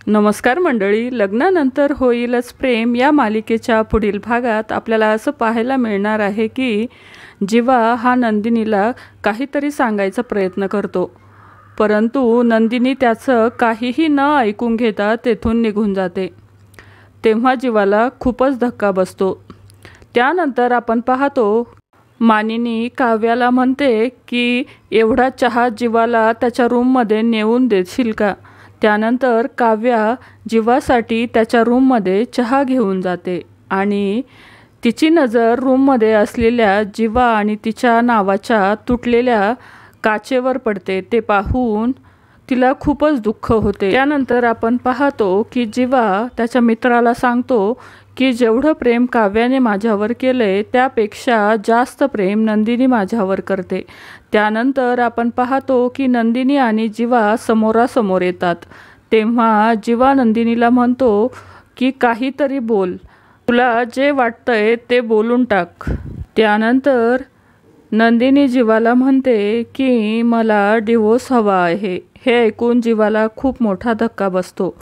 नमस्कार मंडळी, लग्नानंतर होईलच प्रेम या मालिकेच्या पुढील भागात आपल्याला असं पाहायला मिळणार आहे की जीवा हा नंदिनीला काहीतरी सांगायचा प्रयत्न करतो, परंतु नंदिनी त्याचं काहीही न ऐकून घेता तेथून निघून जाते। तेव्हा जीवाला खूपच धक्का बसतो। त्यानंतर आपण पाहतो मानिनी काव्याला म्हणते की एवढा चहा जीवाला त्याच्या रूममध्ये नेऊन देशील का। त्यानंतर काव्या जीवासाठी त्याच्या रूममध्ये चहा घेऊन जाते आणि तिची नजर रूममध्ये असलेल्या जीवा आणि तिच्या नावाच्या तुटलेल्या काचेवर पडते। ते पाहून तिला खूपच दुःख होते। त्यानंतर आपण पाहतो की जीवा त्याच्या मित्राला सांगतो की जेवढं प्रेम काव्याने माझ्यावर केले त्यापेक्षा जास्त प्रेम नंदिनी माझ्यावर करते। त्यानंतर आपण पाहतो की नंदिनी आणि जीवा समोरासमोर येतात। तेव्हा जीवा नंदिनीला म्हणतो की काहीतरी बोल, तुला जे वाटतंय ते बोलून टाक। त्यानंतर नंदिनी जीवाला म्हणते की मला डिवोर्स हवा आहे। हे ऐकून जीवाला खूप मोठा धक्का बसतो।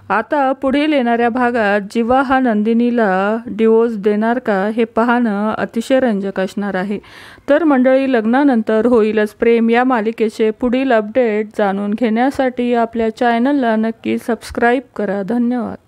आता पुढील येणाऱ्या भागात जीवा हा नंदिनीला डिवोर्स देणार का हे पाहणं अतिशय रंजक असणार आहे। तर मंडळी, लग्नानंतर होईलच प्रेम या मालिकेचे पुढील अपडेट जाणून घेण्यासाठी आपल्या चॅनलला नक्की सबस्क्राईब करा। धन्यवाद।